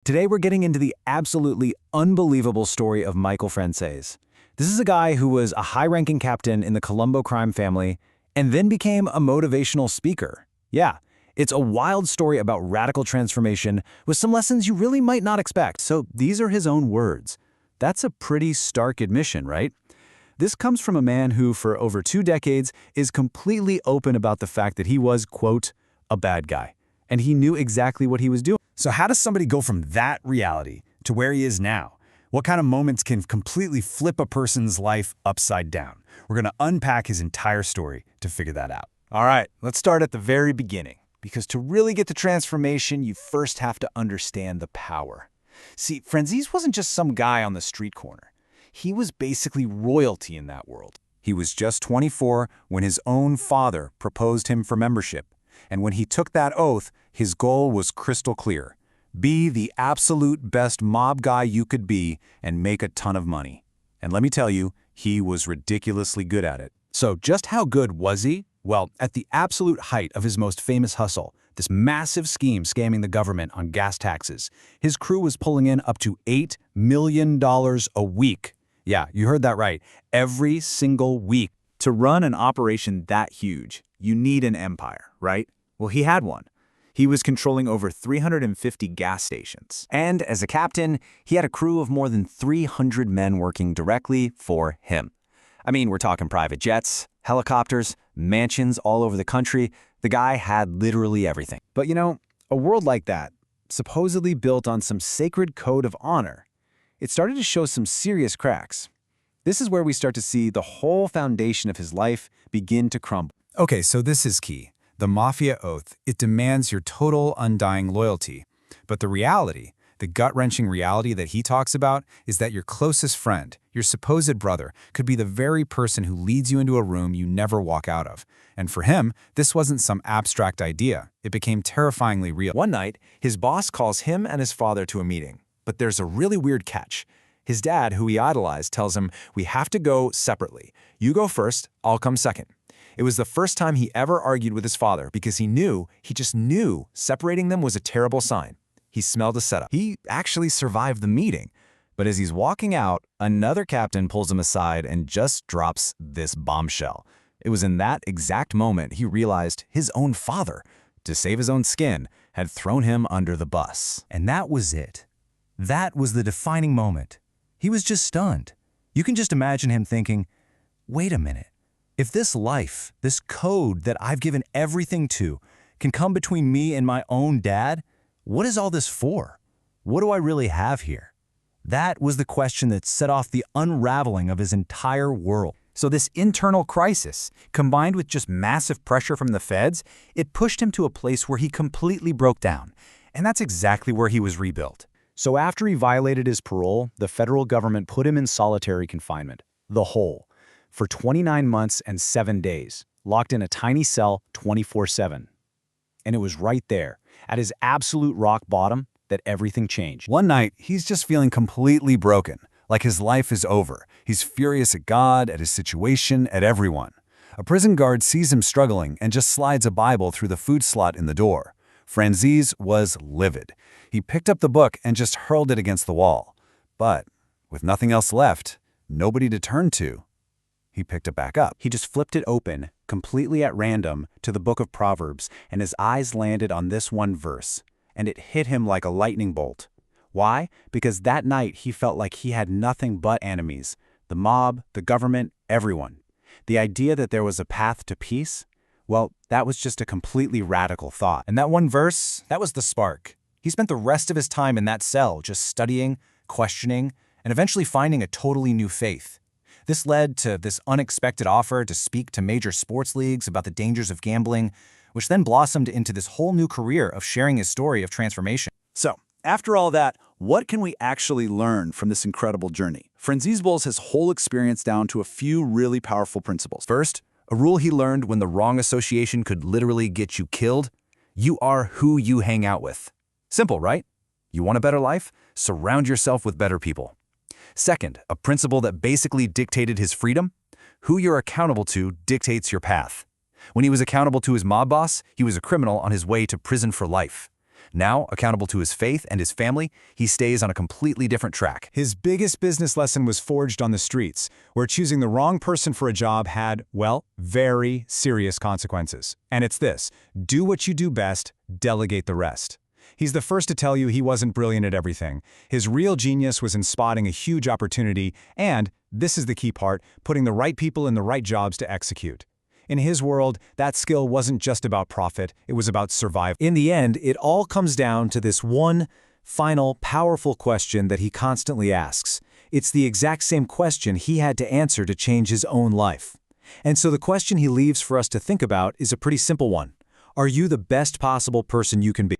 Today we're getting into the absolutely unbelievable story of Michael Franzese. This is a guy who was a high-ranking captain in the Colombo crime family and then became a motivational speaker. Yeah, it's a wild story about radical transformation with some lessons you really might not expect. So these are his own words. That's a pretty stark admission, right? This comes from a man who, for over 2 decades, is completely open about the fact that he was, quote, a bad guy. And he knew exactly what he was doing. So how does somebody go from that reality to where he is now? What kind of moments can completely flip a person's life upside down? We're going to unpack his entire story to figure that out. All right, let's start at the very beginning, because to really get the transformation, you first have to understand the power. See, Franzese wasn't just some guy on the street corner. He was basically royalty in that world. He was just 24 when his own father proposed him for membership. And when he took that oath, his goal was crystal clear. Be the absolute best mob guy you could be and make a ton of money. And let me tell you, he was ridiculously good at it. So just how good was he? Well, at the absolute height of his most famous hustle, this massive scheme scamming the government on gas taxes, his crew was pulling in up to $8 million a week. Yeah, you heard that right. Every single week. To run an operation that huge, you need an empire, right? Well, he had one. He was controlling over 350 gas stations. And as a captain, he had a crew of more than 300 men working directly for him. I mean, we're talking private jets, helicopters, mansions all over the country. The guy had literally everything. But you know, a world like that, supposedly built on some sacred code of honor, it started to show some serious cracks. This is where we start to see the whole foundation of his life begin to crumble. Okay, so this is key. The Mafia oath, it demands your total, undying loyalty. But the reality, the gut-wrenching reality that he talks about, is that your closest friend, your supposed brother, could be the very person who leads you into a room you never walk out of. And for him, this wasn't some abstract idea. It became terrifyingly real. One night, his boss calls him and his father to a meeting. But there's a really weird catch. His dad, who he idolized, tells him, "We have to go separately. You go first, I'll come second." It was the first time he ever argued with his father because he just knew separating them was a terrible sign. He smelled a setup. He actually survived the meeting. But as he's walking out, another captain pulls him aside and just drops this bombshell. It was in that exact moment he realized his own father, to save his own skin, had thrown him under the bus. And that was it. That was the defining moment. He was just stunned. You can just imagine him thinking, wait a minute. If this life, this code that I've given everything to, can come between me and my own dad, what is all this for? What do I really have here? That was the question that set off the unraveling of his entire world. So this internal crisis, combined with just massive pressure from the feds, it pushed him to a place where he completely broke down. And that's exactly where he was rebuilt. So after he violated his parole, the federal government put him in solitary confinement, the hole, for 29 months and 7 days, locked in a tiny cell 24/7. And it was right there, at his absolute rock bottom, that everything changed. One night, he's just feeling completely broken, like his life is over. He's furious at God, at his situation, at everyone. A prison guard sees him struggling and just slides a Bible through the food slot in the door. Franzese was livid. He picked up the book and just hurled it against the wall. But with nothing else left, nobody to turn to, he picked it back up. He just flipped it open, completely at random, to the book of Proverbs, and his eyes landed on this one verse, and it hit him like a lightning bolt. Why? Because that night he felt like he had nothing but enemies. The mob, the government, everyone. The idea that there was a path to peace? Well, that was just a completely radical thought. And that one verse, that was the spark. He spent the rest of his time in that cell just studying, questioning, and eventually finding a totally new faith. This led to this unexpected offer to speak to major sports leagues about the dangers of gambling, which then blossomed into this whole new career of sharing his story of transformation. So, after all that, what can we actually learn from this incredible journey? Franzese boils his whole experience down to a few really powerful principles. First, a rule he learned when the wrong association could literally get you killed: you are who you hang out with. Simple, right? You want a better life? Surround yourself with better people. Second, a principle that basically dictated his freedom: who you're accountable to dictates your path. When he was accountable to his mob boss, he was a criminal on his way to prison for life. Now, accountable to his faith and his family, he stays on a completely different track. His biggest business lesson was forged on the streets, where choosing the wrong person for a job had, well, very serious consequences. And it's this: do what you do best, delegate the rest. He's the first to tell you he wasn't brilliant at everything. His real genius was in spotting a huge opportunity and, this is the key part, putting the right people in the right jobs to execute. In his world, that skill wasn't just about profit, it was about survival. In the end, it all comes down to this one final, powerful question that he constantly asks. It's the exact same question he had to answer to change his own life. And so the question he leaves for us to think about is a pretty simple one. Are you the best possible person you can be?